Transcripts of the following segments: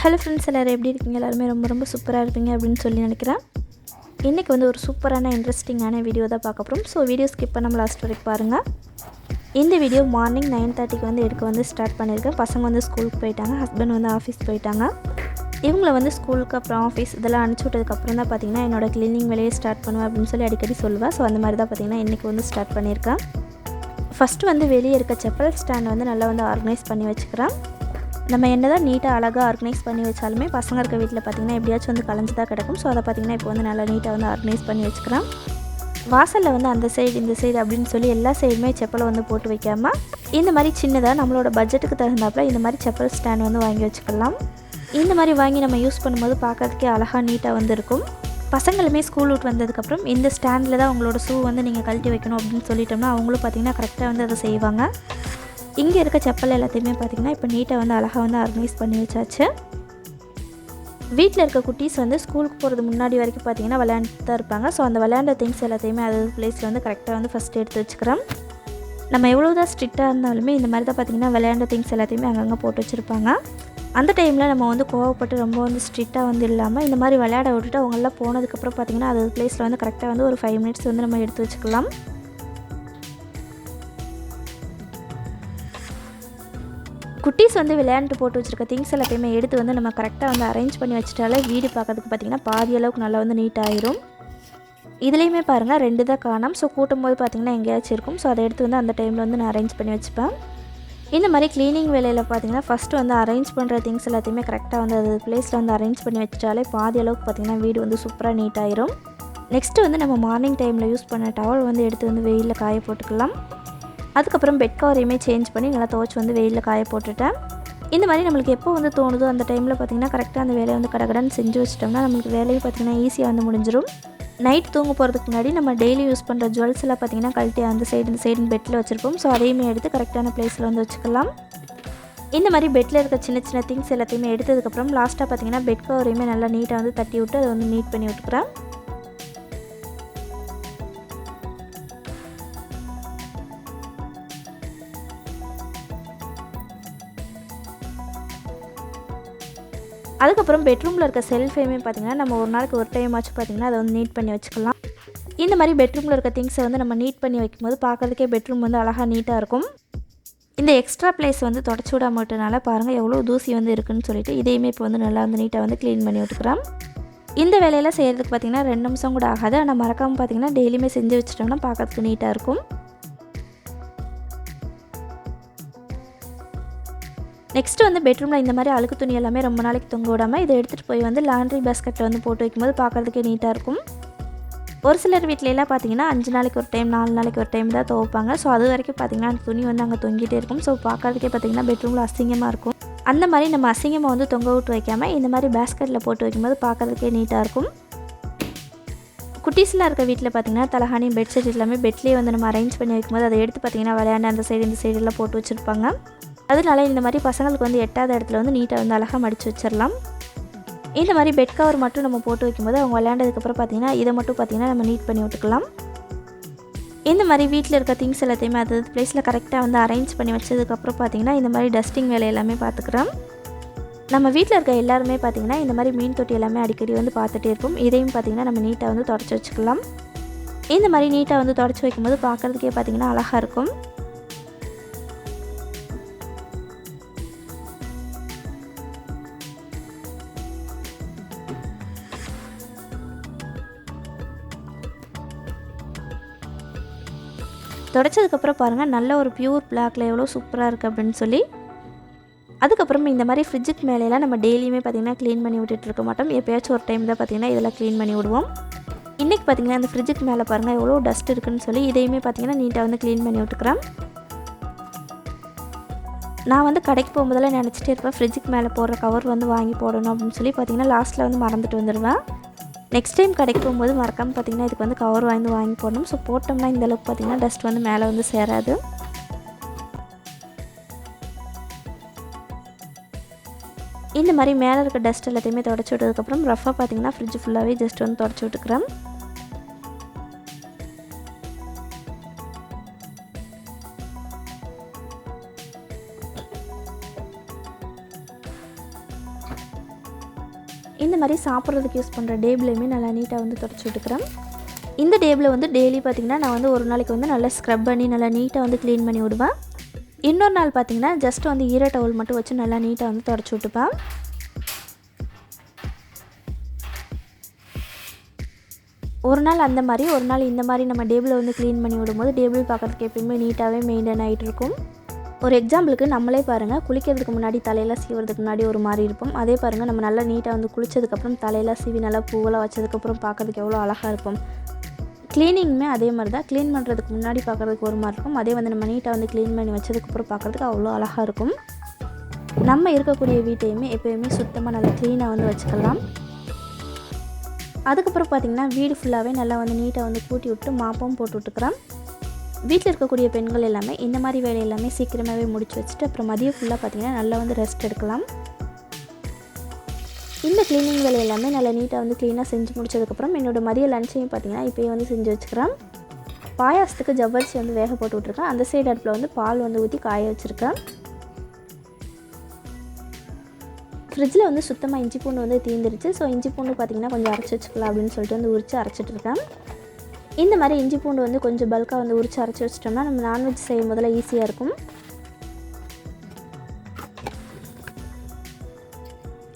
Hello friends, எல்லோரும் எப்படி இருக்கீங்க? எல்லாருமே ரொம்ப ரொம்ப சூப்பராக இருப்பீங்க அப்படின்னு சொல்லி நினைக்கிறேன். இன்றைக்கி வந்து ஒரு சூப்பரான இன்ட்ரெஸ்டிங்கான வீடியோ தான் பார்க்க போகிறோம். ஸோ வீடியோ ஸ்கிப் பண்ணாமல் லாஸ்ட் வரைக்கும் பாருங்கள். இந்த வீடியோ மார்னிங் 9:30க்கு வந்து எடுக்க ஸ்டார்ட் பண்ணியிருக்கேன். பசங்க வந்து ஸ்கூலுக்கு போயிட்டாங்க, ஹஸ்பண்ட் வந்து ஆஃபீஸ் போயிட்டாங்க. இவங்களை வந்து ஸ்கூலுக்கு அப்புறம் ஆஃபீஸ் இதெல்லாம் அனுப்பிச்சி விட்டதுக்கப்புறம் தான் பார்த்திங்கன்னா என்னோடய க்ளீனிங் வேலையை ஸ்டார்ட் பண்ணுவேன் அப்படின்னு சொல்லி அடிக்கடி சொல்லுவேன். ஸோ அந்த மாதிரி தான் பார்த்திங்கன்னா இன்றைக்கி வந்து ஸ்டார்ட் பண்ணியிருக்கேன். ஃபஸ்ட்டு வந்து வெளியே இருக்க செப்பல் ஸ்டாண்ட் வந்து நல்லா வந்து ஆர்கனைஸ் பண்ணி வச்சுக்கிறேன். நம்ம என்ன தான் நீட்டாக அழகாக ஆர்கனைஸ் பண்ணி வச்சாலுமே பசங்க இருக்க வீட்டில் பார்த்திங்கன்னா எப்படியாச்சும் வந்து கலைஞ்சு தான் கிடக்கும். ஸோ அதை பார்த்திங்கன்னா இப்போ வந்து நல்லா நீட்டாக வந்து ஆர்கனைஸ் பண்ணி வச்சுக்கிறேன். வாசலில் வந்து அந்த சைடு இந்த சைடு அப்படின்னு சொல்லி எல்லா சைடுமே செப்பலை வந்து போட்டு வைக்காமல் இந்த மாதிரி சின்னதாக நம்மளோட பட்ஜெட்டுக்கு தகுந்தாப்பில் இந்த மாதிரி செப்பல் ஸ்டாண்ட் வந்து வாங்கி வச்சுக்கலாம். இந்த மாதிரி வாங்கி நம்ம யூஸ் பண்ணும்போது பார்க்கறதுக்கே அழகாக நீட்டாக வந்து இருக்கும். பசங்களுமே ஸ்கூல் விட்டு வந்ததுக்கப்புறம் இந்த ஸ்டாண்டில் தான் அவங்களோட ஷூ வந்து நீங்கள் கழட்டி வைக்கணும் அப்படின்னு சொல்லிட்டோம்னா அவங்களும் பார்த்திங்கன்னா கரெக்டாக வந்து அதை செய்வாங்க. இங்கே இருக்க செப்பல் எல்லாத்தையுமே பார்த்திங்கன்னா இப்போ நீட்டாக வந்து அழகாக வந்து ஆர்கனைஸ் பண்ணி வச்சாச்சு. வீட்டில் இருக்க குட்டீஸ் வந்து ஸ்கூலுக்கு போகிறது முன்னாடி வரைக்கும் பார்த்திங்கன்னா விளையாண்டுட்டு தான் இருப்பாங்க. ஸோ அந்த விளையாண்ட திங்ஸ் எல்லாத்தையுமே அது பிளேஸில் வந்து கரெக்டாக வந்து ஃபஸ்ட்டு எடுத்து வச்சுக்கிறோம். நம்ம எவ்வளோ தான் ஸ்ட்ரிக்டாக இருந்தாலுமே இந்த மாதிரி தான் பார்த்திங்கன்னா விளையாண்ட திங்ஸ் எல்லாத்தையுமே அங்கங்கே போட்டு வச்சுருப்பாங்க. அந்த டைமில் நம்ம வந்து கோவப்பட்டு ரொம்ப வந்து ஸ்ட்ரிக்டாக வந்து இல்லாமல் இந்த மாதிரி விளையாட விட்டுட்டு அவங்களாம் போனதுக்கப்புறம் பார்த்திங்கன்னா அது பிளேஸில் வந்து கரெக்டாக வந்து ஒரு 5 மினிட்ஸ் வந்து நம்ம எடுத்து வச்சுக்கலாம். குட்டீஸ் வந்து விளையாண்டு போட்டு வச்சுருக்க திங்ஸ் எல்லாத்தையுமே எடுத்து வந்து நம்ம கரெக்டாக வந்து அரேஞ்ச் பண்ணி வச்சுட்டாலே வீடு பார்க்கறதுக்கு பார்த்திங்கன்னா பாதி அளவுக்கு நல்லா வந்து நீட்டாகிடும். இதுலேயுமே பாருங்கள் 2 தான் காணோம். ஸோ கூட்டும் போது பார்த்திங்கன்னா எங்கேயாச்சும் இருக்கும். ஸோ அதை எடுத்து வந்து அந்த டைமில் வந்து நான் அரேஞ்ச் பண்ணி வச்சுப்பேன். இந்த மாதிரி க்ளீனிங் வேலையில் பார்த்திங்கன்னா ஃபஸ்ட்டு வந்து அரேஞ்ச் பண்ணுற திங்ஸ் எல்லாத்தையுமே கரெக்டாக வந்து அது பிளேஸில் வந்து அரேஞ்ச் பண்ணி வச்சுட்டாலே பாதி அளவுக்கு பார்த்திங்கன்னா வீடு வந்து சூப்பராக நீட்டாகிடும். நெக்ஸ்ட்டு வந்து நம்ம மார்னிங் டைமில் யூஸ் பண்ண டவல் வந்து எடுத்து வந்து வெயிலில் காய போட்டுக்கலாம். அதுக்கப்புறம் பெட் கவரையுமே சேஞ்ச் பண்ணி நல்லா துவைச்சி வந்து வெயிலில் காய போட்டுட்டேன். இந்த மாதிரி நம்மளுக்கு எப்போ வந்து தோணுதோ அந்த டைமில் பார்த்திங்கன்னா கரெக்டாக அந்த வேலையை வந்து கடகடன்னு செஞ்சு வச்சிட்டோம்னா நம்மளுக்கு வேலையை பார்த்திங்கன்னா ஈஸியாக வந்து முடிஞ்சிடும். நைட் தூங்க போகிறதுக்கு முன்னாடி நம்ம டெய்லி யூஸ் பண்ணுற ஜுவல்ஸ் எல்லாம் பார்த்திங்கன்னா கழட்டி அந்த சைடு இந்த சைடு பெட்டில் வச்சுருப்போம். ஸோ அதையுமே எடுத்து கரெக்டான பிளேஸில் வந்து வச்சுக்கலாம். இந்த மாதிரி பெட்டில் இருக்க சின்ன சின்ன திங்ஸ் எல்லாத்தையுமே எடுத்ததுக்கப்புறம் லாஸ்ட்டாக பார்த்திங்கன்னா பெட் கவரையுமே நல்லா நீட்டாக வந்து தட்டி விட்டு அதை வந்து நீட் பண்ணி விட்டுக்கிறேன். அதுக்கப்புறம் பெட்ரூமில் இருக்க செல்ஃபையுமே பார்த்திங்கன்னா நம்ம ஒரு நாளைக்கு ஒரு டைம் ஆச்சு பார்த்திங்கன்னா அதை வந்து நீட் பண்ணி வச்சுக்கலாம். இந்த மாதிரி பெட்ரூமில் இருக்க திங்ஸை வந்து நம்ம நீட் பண்ணி வைக்கும்போது பார்க்குறதுக்கே பெட்ரூம் வந்து அழகாக நீட்டாக இருக்கும். இந்த எக்ஸ்ட்ரா பிளேஸ் வந்து தொடச்சி விடாம விட்டனால பாருங்கள் எவ்வளோ தூசி வந்து இருக்குதுன்னு சொல்லிட்டு இதையுமே இப்போ வந்து நல்லா வந்து நீட்டாக வந்து க்ளீன் பண்ணி விட்டுக்கிறேன். இந்த வேலையெல்லாம் செய்கிறதுக்கு பார்த்திங்கன்னா 2 நிமிஷம் கூட ஆகாது. ஆனால் மறக்காமல் பார்த்திங்கன்னா டெய்லியுமே செஞ்சு வச்சிட்டோம்னா பார்க்குறதுக்கு நீட்டாக இருக்கும். நெக்ஸ்ட்டு வந்து பெட்ரூமில் இந்த மாதிரி அழுக்கு துணி எல்லாமே ரொம்ப நாளைக்கு தொங்க விடாமல் இதை எடுத்துகிட்டு போய் வந்து லாண்ட்ரி பாஸ்கெட்டில் வந்து போட்டு வைக்கும்போது பார்க்குறதுக்கே நீட்டாக இருக்கும். ஒரு சிலர் வீட்டிலலாம் பார்த்திங்கன்னா 5 நாளைக்கு ஒரு டைம் 4 நாளைக்கு ஒரு டைம் தான் துவைப்பாங்க. ஸோ அது வரைக்கும் பார்த்திங்கன்னா அந்த துணி வந்து அங்கே தொங்கிட்டே இருக்கும். ஸோ பார்க்குறதுக்கே பார்த்திங்கன்னா பெட்ரூமில் அசிங்கமாக இருக்கும். அந்த மாதிரி நம்ம அசிங்கமாக வந்து தொங்க விட்டு வைக்காமல் இந்த மாதிரி பேஸ்கெட்டில் போட்டு வைக்கும்போது பார்க்குறதுக்கே நீட்டாக இருக்கும். குட்டீஸ்லாம் இருக்க வீட்டில் பார்த்திங்கன்னா தலகாணி பெட்ஷீட் எல்லாமே பெட்லேயே வந்து நம்ம அரேஞ்ச் பண்ணி வைக்கும்போது அதை எடுத்து பார்த்திங்கன்னா விளையாண்டு அந்த சைடு இந்த சைடெல்லாம் போட்டு வச்சுருப்பாங்க. அதனால இந்த மாதிரி பசங்களுக்கு வந்து எட்டாத இடத்துல வந்து நீட்டாக வந்து அழகாக மடித்து வச்சிடலாம். இந்த மாதிரி பெட் கவர் மட்டும் நம்ம போட்டு வைக்கும்போது அவங்க விளையாண்டதுக்கப்புறம் பார்த்திங்கன்னா இதை மட்டும் பார்த்திங்கன்னா நம்ம நீட் பண்ணி விட்டுக்கலாம். இந்த மாதிரி வீட்டில் இருக்க திங்ஸ் எல்லாத்தையுமே அது பிளேஸில் கரெக்டாக வந்து அரேஞ்ச் பண்ணி வச்சதுக்கப்புறம் பார்த்திங்கன்னா இந்த மாதிரி டஸ்டிங் வேலை எல்லாமே பார்த்துக்கிறோம். நம்ம வீட்டில் இருக்க எல்லாருமே பார்த்திங்கன்னா இந்த மாதிரி மீன் தொட்டி எல்லாமே அடிக்கடி வந்து பார்த்துட்டே இருக்கும். இதையும் பார்த்திங்கன்னா நம்ம நீட்டாக வந்து தொடச்சி வச்சுக்கலாம். இந்த மாதிரி நீட்டாக வந்து தொடச்சி வைக்கும்போது பார்க்குறதுக்கே பார்த்திங்கன்னா அழகாக இருக்கும். தொடச்சதுக்கப்புறம் பாருங்கள் நல்ல ஒரு பியூர் பிளாக்ல எவ்வளோ சூப்பராக இருக்குது அப்படின்னு சொல்லி. அதுக்கப்புறம் இந்த மாதிரி ஃப்ரிட்ஜுக்கு மேலேலாம் நம்ம டெய்லியுமே பார்த்திங்கன்னா க்ளீன் பண்ணி விட்டுட்டு இருக்க மாட்டோம். எப்போயாச்சும் ஒரு டைம் தான் பார்த்திங்கன்னா இதெல்லாம் க்ளீன் பண்ணி விடுவோம். இன்றைக்கி பார்த்திங்கன்னா அந்த ஃப்ரிட்ஜுக்கு மேலே பாருங்கள் எவ்வளோ டஸ்ட் இருக்குதுன்னு சொல்லி இதையுமே பார்த்திங்கன்னா நீட்டாக வந்து க்ளீன் பண்ணி விட்டுக்கிறேன். நான் வந்து கடைக்கு போகும்போதெல்லாம் நினச்சிட்டே இருப்பேன் ஃப்ரிட்ஜுக்கு மேலே போடுற கவர் வந்து வாங்கி போடணும் அப்படின்னு சொல்லி பார்த்திங்கன்னா லாஸ்ட்டில் வந்து மறந்துட்டு வந்துடுவேன். நெக்ஸ்ட் டைம் கடைக்கு போகும்போது மறக்காமல் பார்த்திங்கன்னா இதுக்கு வந்து கவர் வாங்கி போடணும். ஸோ போட்டோம்னா இந்தளவுக்கு பார்த்திங்கன்னா டஸ்ட் வந்து மேலே வந்து சேராது. இந்த மாதிரி மேலே இருக்க டஸ்ட் எல்லாத்தையுமே தொடச்சி விட்டதுக்கப்புறம் ரஃபாக பார்த்திங்கன்னா ஃப்ரிட்ஜ் ஃபுல்லாகவே ஜஸ்ட் வந்து தொடச்சி விட்டுக்கிறேன். இந்த மாதிரி சாப்பிட்றதுக்கு யூஸ் பண்ணுற டேபிளையுமே நல்லா நீட்டாக வந்து தொடச்சி விட்டுக்கிறேன். இந்த டேபிளை வந்து டெய்லி பார்த்திங்கன்னா நான் வந்து ஒரு நாளைக்கு வந்து நல்லா ஸ்க்ரப் பண்ணி நல்லா நீட்டாக வந்து க்ளீன் பண்ணி விடுவேன். இன்னொரு நாள் பார்த்திங்கன்னா ஜஸ்ட் வந்து ஈர டவல் மட்டும் வச்சு நல்லா நீட்டாக வந்து தொடச்சி விட்டுப்பேன். ஒரு நாள் அந்த மாதிரி ஒரு நாள் இந்த மாதிரி நம்ம டேபிளை வந்து க்ளீன் பண்ணி விடும்போது டேபிள் பார்க்குறதுக்கு எப்பயுமே நீட்டாகவே மெயின்டைன் ஆகிட்டு இருக்கும். ஒரு எக்ஸாம்பிளுக்கு நம்மளே பாருங்கள், குளிக்கிறதுக்கு முன்னாடி தலையெல்லாம் சீவுறதுக்கு முன்னாடி ஒரு மாதிரி இருப்போம். அதே பாருங்கள், நம்ம நல்லா நீட்டாக வந்து குளித்ததுக்கப்புறம் தலையெல்லாம் சீவி நல்லா பூவெல்லாம் வச்சதுக்கப்புறம் பார்க்குறதுக்கு எவ்வளோ அழகாக இருக்கும். க்ளீனிங்குமே அதே மாதிரி தான். க்ளீன் பண்ணுறதுக்கு முன்னாடி பார்க்குறதுக்கு ஒரு மாதிரி இருக்கும். அதே வந்து நம்ம நீட்டாக வந்து க்ளீன் பண்ணி வச்சதுக்கப்புறம் பார்க்குறதுக்கு அவ்வளோ அழகாக இருக்கும். நம்ம இருக்கக்கூடிய வீட்டையுமே எப்போயுமே சுத்தமாக நல்லா க்ளீனாக வந்து வச்சுக்கலாம். அதுக்கப்புறம் பார்த்திங்கன்னா வீடு ஃபுல்லாகவே நல்லா வந்து நீட்டாக வந்து கூட்டி விட்டு மாப்பும் போட்டு விட்டுக்கிறேன். வீட்டில் இருக்கக்கூடிய பெண்கள் எல்லாமே இந்த மாதிரி வேலை எல்லாமே சீக்கிரமாகவே முடிச்சு வச்சுட்டு அப்புறம் மதியம் ஃபுல்லாக பார்த்திங்கன்னா நல்லா வந்து ரெஸ்ட் எடுக்கலாம். இந்த க்ளீனிங் வேலை எல்லாமே நல்லா நீட்டாக வந்து க்ளீனாக செஞ்சு முடிச்சதுக்கப்புறம் என்னோடய மதிய லஞ்சையும் பார்த்திங்கன்னா இப்போயே வந்து செஞ்சு வச்சுக்கிறேன். பாயாசத்துக்கு ஜவ்வரிசி வந்து வேக போட்டு விட்ருக்கேன். அந்த சைடு அடுப்பில் வந்து பால் வந்து ஊற்றி காய வச்சுருக்கேன். ஃப்ரிட்ஜில் வந்து சுத்தமாக இஞ்சி பூண்டு வந்து தீர்ந்துருச்சு. ஸோ இஞ்சி பூண்டு பார்த்திங்கன்னா கொஞ்சம் அரைச்சி வச்சுக்கலாம் அப்படின்னு சொல்லிட்டு வந்து உரித்து அரைச்சிட்டு இருக்கேன். இந்த மாதிரி இஞ்சி பூண்டு வந்து கொஞ்சம் பல்காக வந்து உரித்து அரைச்சி வச்சிட்டோம்னா நம்ம நான்வெஜ் செய்யும் போதில் ஈஸியாக இருக்கும்.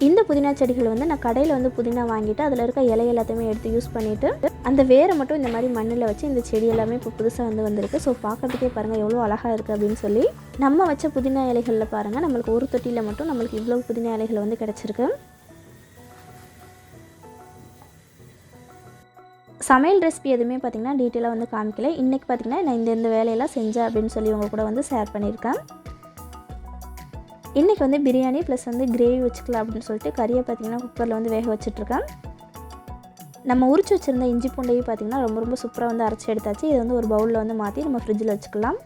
இந்த புதினா செடிகள் வந்து நான் கடையில் வந்து புதினா வாங்கிட்டு அதில் இருக்க இலை எல்லாத்தையுமே எடுத்து யூஸ் பண்ணிவிட்டு அந்த வேரை மட்டும் இந்த மாதிரி மண்ணில் வச்சு இந்த செடி எல்லாமே இப்போ புதுசாக வந்து வந்திருக்கு. ஸோ பார்க்குறதுக்கே பாருங்கள் எவ்வளோ அழகாக இருக்குது அப்படின்னு சொல்லி. நம்ம வச்ச புதினா இலைகளில் பாருங்கள், நம்மளுக்கு ஒரு தொட்டியில் மட்டும் நம்மளுக்கு இவ்வளோ புதினா இலைகள் வந்து கிடச்சிருக்கு. சமையல் ரெசிபி எதுவுமே பார்த்திங்கன்னா டீட்டெயிலாக வந்து காமிக்கல. இன்றைக்கி பார்த்திங்கன்னா நான் இந்த வேலையெல்லாம் செஞ்சேன் அப்படின்னு சொல்லி உங்கள் கூட வந்து ஷேர் பண்ணியிருக்கேன். இன்றைக்கி வந்து பிரியாணி ப்ளஸ் வந்து கிரேவி வச்சுக்கலாம் அப்படின்னு சொல்லிட்டு கறியை பார்த்திங்கன்னா குக்கரில் வந்து வேக வச்சுட்ருக்கேன். நம்ம உரிச்சு வச்சுருந்த இஞ்சி பூண்டையும் பார்த்திங்கன்னா ரொம்ப ரொம்ப சூப்பராக வந்து அரைச்சி எடுத்தாச்சு. இதை வந்து ஒரு பவுலில் வந்து மாற்றி நம்ம ஃப்ரிட்ஜில் வச்சுக்கலாம்.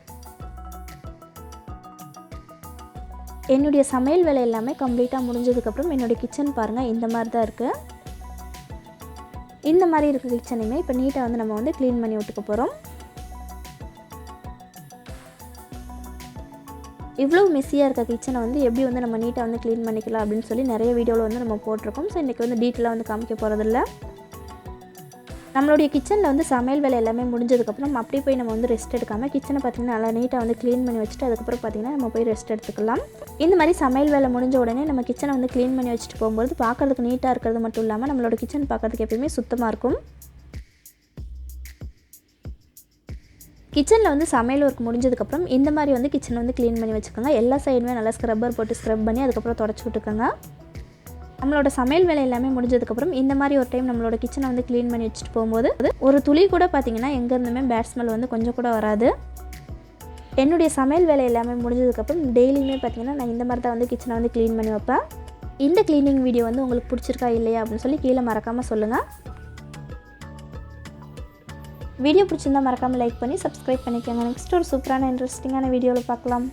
என்னுடைய சமையல் வேலை எல்லாமே கம்ப்ளீட்டாக முடிஞ்சதுக்கப்புறம் என்னுடைய கிச்சன் பாருங்கள் இந்த மாதிரி தான் இருக்குது. இந்த மாதிரி இருக்க கிச்சனையுமே இப்போ நீட்டாக வந்து நம்ம வந்து க்ளீன் பண்ணி விட்டுக்க போகிறோம். இவ்வளோ மெஸ்ஸியாக இருக்க கிச்சனை வந்து எப்படி வந்து நம்ம நீட்டாக வந்து க்ளீன் பண்ணிக்கலாம் அப்படின்னு சொல்லி நிறைய வீடியோவில் வந்து நம்ம போட்டிருக்கோம். ஸோ இன்றைக்கி வந்து டீட்டெயிலாக வந்து காமிக்க போகிறதில்ல. நம்மளுடைய கிச்சனில் வந்து சமையல் வேலை எல்லாமே முடிஞ்சதுக்கப்புறம் அப்படியே போய் நம்ம வந்து ரெஸ்ட் எடுக்காமல் கிச்சனை பார்த்திங்கன்னா நல்லா நீட்டாக வந்து க்ளீன் பண்ணி வச்சுட்டு அதுக்கப்புறம் பார்த்திங்கன்னா நம்ம போய் ரெஸ்ட் எடுத்துக்கலாம். இந்த மாதிரி சமையல் வேலை முடிஞ்ச உடனே நம்ம கிச்சனை வந்து க்ளீன் பண்ணி வச்சுட்டு போகும்போது பார்க்குறதுக்கு நீட்டாக இருக்கிறது மட்டும் இல்லாமல் நம்மளோட கிச்சன் பார்க்குறதுக்கு எப்பயுமே சுத்தமாக இருக்கும். கிச்சனில் வந்து சமையல் ஒர்க் முடிஞ்சதுக்கப்புறம் இந்த மாதிரி வந்து கிச்சனை வந்து க்ளீன் பண்ணி வச்சுக்கோங்க. எல்லா சைடுமே நல்லா ஸ்க்ரப்பர் போட்டு ஸ்க்ரப் பண்ணி அதுக்கப்புறம் தொடச்சி விட்டுக்கோங்க. நம்மளோட சமையல் வேலை எல்லாமே முடிஞ்சதுக்கப்புறம் இந்த மாதிரி ஒரு டைம் நம்மளோட கிச்சனை வந்து க்ளீன் பண்ணி வச்சுட்டு போகும்போது ஒரு துளி கூட பார்த்திங்கன்னா எங்கேருந்துமே பேட் ஸ்மெல் வந்து கொஞ்சம் கூட வராது. என்னுடைய சமையல் வேலை எல்லாமே முடிஞ்சதுக்கப்புறம் டெய்லியுமே பார்த்திங்கன்னா நான் இந்த மாதிரி தான் வந்து கிச்சனை வந்து க்ளீன் பண்ணி வைப்பேன். இந்த க்ளீனிங் வீடியோ வந்து உங்களுக்கு பிடிச்சிருக்கா இல்லையா அப்படின்னு சொல்லி கீழே மறக்காமல் சொல்லுங்கள். வீடியோ பிடிச்சிருந்தால் மறக்காமல் லைக் பண்ணி சப்ஸ்கிரைப் பண்ணிக்கோங்க. நெக்ஸ்ட் ஒரு சூப்பரான இன்ட்ரெஸ்டிங்கான வீடியோவில் பார்க்கலாம்.